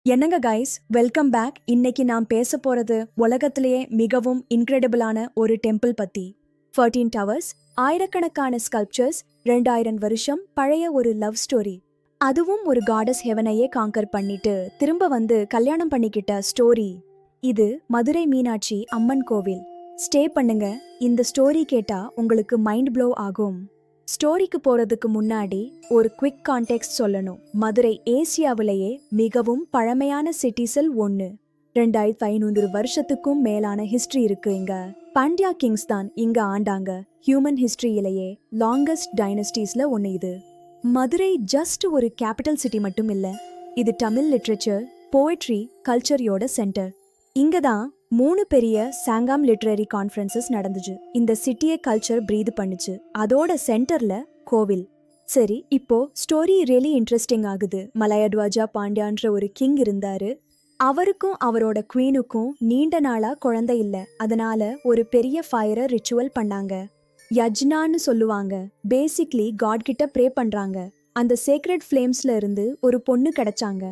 என்னங்க guys, welcome back. இன்னைக்கு நான் பேச போறது உலகத்திலேயே மிகவும் இன்கிரெடிபிளான ஒரு டெம்பிள் பத்தி. 13 டவர்ஸ், ஆயிரக்கணக்கான ஸ்கல்ப்சர்ஸ், 2000 வருஷம் பழைய ஒரு லவ் ஸ்டோரி. அதுவும் ஒரு காடஸ் ஹெவனையே காங்கர் பண்ணிட்டு திரும்ப வந்து கல்யாணம் பண்ணிக்கிட்ட ஸ்டோரி. இது மதுரை மீனாட்சி அம்மன் கோவில். ஸ்டே பண்ணுங்க, இந்த ஸ்டோரி கேட்டா உங்களுக்கு மைண்ட் ப்ளோ ஆகும். ஸ்டோரிக்கு போறதுக்கு முன்னாடி ஒரு குவிக் கான்டெக்ஸ்ட் சொல்லணும். மதுரை ஏசியாவிலேயே மிகவும் பழமையான சிட்டிஸில் ஒன்று. 2500 வருஷத்துக்கும் மேலான ஹிஸ்டரி இருக்கு இங்க. பாண்டியா கிங்ஸ் தான் இங்க ஆண்டாங்க. ஹியூமன் ஹிஸ்டரியிலேயே லாங்கஸ்ட் டைனஸ்டிஸ்ல ஒன்று இது. மதுரை ஜஸ்ட் ஒரு கேபிட்டல் சிட்டி மட்டும் இல்ல, இது தமிழ் லிட்ரேச்சர், போயட்ரி, கல்ச்சரியோட சென்டர். இங்க தான் 3 பெரிய சாங்காம் லிட்ரரி கான்ஃபரன்சஸ் நடந்துச்சு. இந்த சிட்டியை கல்ச்சர் பிரீத் பண்ணுச்சு. அதோட சென்டர்ல கோவில். சரி, இப்போ ஸ்டோரி ரியலி இன்ட்ரெஸ்டிங் ஆகுது. மலையத்வாஜா பாண்டியான்ற ஒரு கிங் இருந்தாரு. அவருக்கும் அவரோட குவீனுக்கும் நீண்ட நாளா குழந்தை இல்ல. அதனால ஒரு பெரிய ஃபயரை ரிச்சுவல் பண்ணாங்க. யஜ்னான்னு சொல்லுவாங்க. பேசிக்லி காட் கிட்ட ப்ரே பண்றாங்க. அந்த சேக்ரெட் ஃப்ளேம்ஸ்ல இருந்து ஒரு பொண்ணு கிடைச்சாங்க.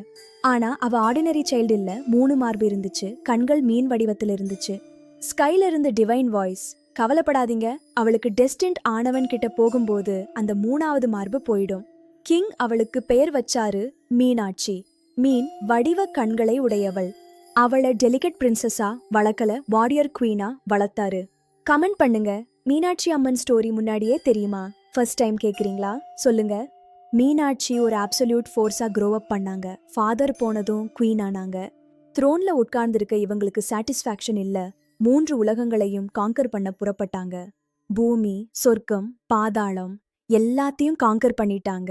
ஆனா அவ ஆர்டினரி சைல்டு இல்ல. 3 மார்பு இருந்துச்சு. கண்கள் மீன் வடிவத்தில் இருந்துச்சு. ஸ்கைல இருந்து டிவைன் வாய்ஸ், கவலைப்படாதீங்க, அவளுக்கு டெஸ்டின்ட் ஆனவன் கிட்ட போகும்போது அந்த 3வது மார்பு போயிடும். கிங் அவளுக்கு பெயர் வச்சாரு மீனாட்சி. மீன் வடிவ கண்களை உடையவள். அவளை டெலிகேட் பிரின்சஸா வளர்க்கல, வாரியர் குவீனா வளர்த்தாரு. கமெண்ட் பண்ணுங்க, மீனாட்சி அம்மன் ஸ்டோரி முன்னாடியே தெரியுமா? ஃபர்ஸ்ட் டைம் கேக்குறீங்களா? சொல்லுங்க. மீனாட்சி ஒரு அப்சல்யூட் ஃபோர்ஸா க்ரோ அப் பண்ணாங்க. ஃபாதர் போனதும் குவீன் ஆனாங்க. த்ரோன்ல உட்கார்ந்திருக்க இவங்களுக்கு சாட்டிஸ்ஃபேக்ஷன் இல்ல. 3 உலகங்களையும் காங்கர் பண்ண புறப்பட்டாங்க. பூமி, சொர்க்கம், பாதாளம் எல்லாத்தையும் காங்கர் பண்ணிட்டாங்க.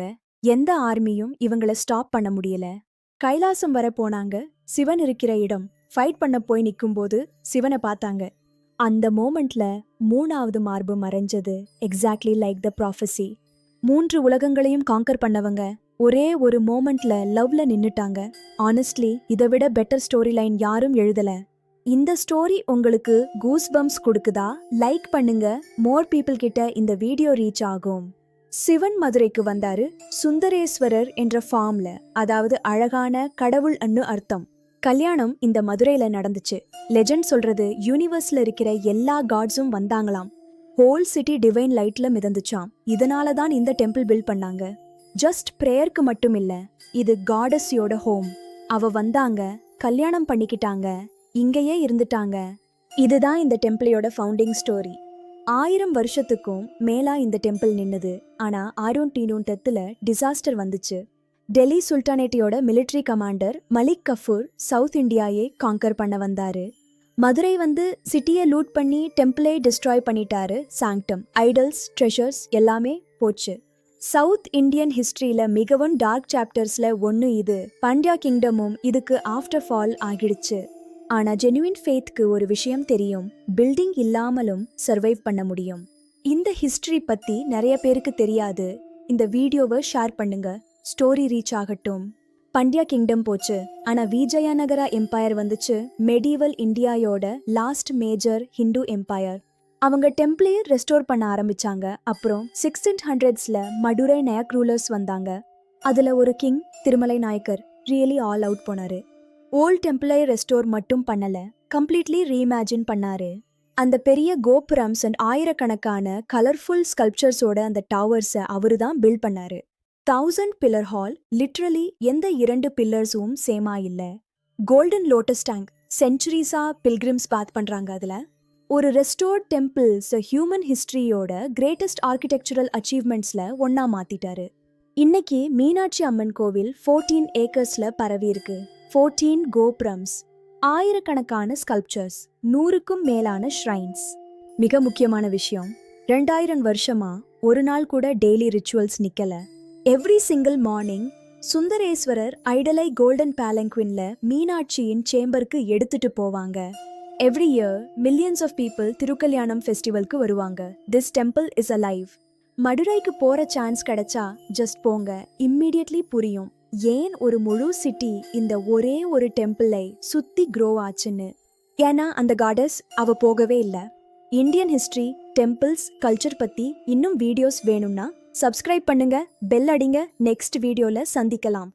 எந்த ஆர்மியும் இவங்கள ஸ்டாப் பண்ண முடியல. கைலாசம் வர போனாங்க. சிவன் இருக்கிற இடம் ஃபைட் பண்ண போய் நிக்கும்போது சிவனை பார்த்தாங்க. அந்த மோமெண்ட்ல 3வது மார்பு மறைஞ்சது. Exactly like the prophecy. 3 உலகங்களையும் காங்கர் பண்ணவங்க ஒரே ஒரு மோமெண்ட்ல லவ்ல நின்னுட்டாங்க. ஆனஸ்ட்லி, இதை விட பெட்டர் ஸ்டோரி லைன் யாரும் எழுதல. இந்த ஸ்டோரி உங்களுக்கு கூஸ் பம்ப்ஸ் கொடுக்குதா? லைக் பண்ணுங்க, மோர் பீப்புள் கிட்ட இந்த வீடியோ ரீச் ஆகும். சிவன் மதுரைக்கு வந்தாரு. சுந்தரேஸ்வரர் என்ற ஃபார்ம்ல, அதாவது அழகான கடவுள் அர்த்தம். கல்யாணம் இந்த மதுரையில நடந்துச்சு. லெஜெண்ட் சொல்றது யூனிவர்ஸ்ல இருக்கிற எல்லா காட்ஸும் வந்தாங்களாம். ஹோல் சிட்டி டிவைன் லைட்ல மிதந்துச்சாம். இதனால தான் இந்த டெம்பிள் பில்ட் பண்ணாங்க. ஜஸ்ட் பிரேயருக்கு மட்டும் இல்ல, இது காடஸியோட ஹோம். அவ வந்தாங்க, கல்யாணம் பண்ணிக்கிட்டாங்க, இங்கேயே இருந்துட்டாங்க. இதுதான் இந்த டெம்பிளோட ஃபவுண்டிங் ஸ்டோரி. 1000 வருஷத்துக்கும் மேலா இந்த டெம்பிள் நின்னுது. ஆனா 1910ல டிசாஸ்டர் வந்துச்சு. டெல்லி சுல்தானேட்டியோட military commander Malik Kafur south இந்தியாயே காங்கர் பண்ண வந்தாரு. மதுரை வந்து சிட்டியை லூட் பண்ணி டெம்பிளை டிஸ்ட்ராய் பண்ணிட்டாரு. சாங்டம், ஐடல்ஸ், ட்ரெஷர்ஸ் எல்லாமே போச்சு. சவுத் இந்தியன் ஹிஸ்டரியில மிகவும் டார்க் சாப்டர்ஸ்ல ஒன்று இது. பாண்டியா கிங்டமும் இதுக்கு ஆஃப்டர் ஃபால் ஆகிடுச்சு. ஆனா ஜெனுவின் ஃபேத்க்கு ஒரு விஷயம் தெரியும், பில்டிங் இல்லாமலும் சர்வைவ் பண்ண முடியும். இந்த ஹிஸ்டரி பத்தி நிறைய பேருக்கு தெரியாது. இந்த வீடியோவை ஷேர் பண்ணுங்க, ஸ்டோரி ரீச் ஆகட்டும். பாண்டியா கிங்டம் போச்சு, ஆனா விஜயநகரா எம்பையர் வந்துச்சு. மெடிவல் இந்தியாயோட லாஸ்ட் மேஜர் ஹிந்து எம்பையர். அவங்க டெம்பிளை ரெஸ்டோர் பண்ண ஆரம்பிச்சாங்க. அப்புறம் 1600ஸ்ல மதுரை நாயக் ரூலர்ஸ் வந்தாங்க. அதுல ஒரு king Thirumalai Nayakkar really all out போனாரு. ஓல்ட் டெம்பிளை ரெஸ்டோர் மட்டும் பண்ணல, கம்ப்ளீட்லி ரீஇமேஜின் பண்ணாரு. அந்த பெரிய கோபுரம்ஸ் அண்ட் ஆயிரக்கணக்கான கலர்ஃபுல் ஸ்கல்ப்சர்ஸோட அந்த டவர்ஸை அவரு தான் பில்ட் பண்ணாரு. 1000 பில்லர் ஹால், லிட்ரலி எந்த 2 பில்லர்ஸும் சேமா இல்ல. கோல்டன் லோட்டஸ் டேங்க், சென்ச்சுரிஸா பில்கிரிம்ஸ் பாத் பண்றாங்க. அதுல ஒரு ரெஸ்டோர்ட் டெம்பிள்ஸ் ஹியூமன் ஹிஸ்டரியோட கிரேட்டஸ்ட் ஆர்கிடெக்சரல் அச்சீவ்மெண்ட்ஸ்ல ஒன்னா மாத்திட்டாரு. இன்னைக்கு மீனாட்சி அம்மன் கோவில் 14 ஏக்கர்ஸ்ல பரவி இருக்கு. 14 கோபுரம்ஸ், ஆயிரக்கணக்கான ஸ்கல்ப்சர்ஸ், 100க்கும் மேலான ஷ்ரைன்ஸ். மிக முக்கியமான விஷயம், 2000 வருஷமா ஒரு நாள் கூட டெய்லி ரிச்சுவல்ஸ் நிக்கல. எவ்ரி சிங்கிள் மார்னிங் சுந்தரேஸ்வரர் ஐடலை கோல்டன் பேலங்குவின்ல மீனாட்சியின் சேம்பருக்கு எடுத்துட்டு போவாங்க. Every year millions of people Thirukalyanam ஃபெஸ்டிவலுக்கு வருவாங்க. This temple is alive. மதுரைக்கு போற சான்ஸ் கிடைச்சா ஜஸ்ட் போங்க, இம்மிடியட்லி புரியும் ஏன் ஒரு முழு சிட்டி இந்த ஒரே ஒரு டெம்பிளை சுத்தி க்ரோ ஆச்சுன்னு. ஏன்னா அந்த காடஸ் அவ போகவே இல்லை. இந்தியன் ஹிஸ்டரி, டெம்பிள்ஸ், கல்ச்சர் பத்தி இன்னும் வீடியோஸ் வேணும்னா சப்ஸ்கிரைப் பண்ணுங்க, பெல் அடிங்க. நெக்ஸ்ட் வீடியோல சந்திக்கலாம்.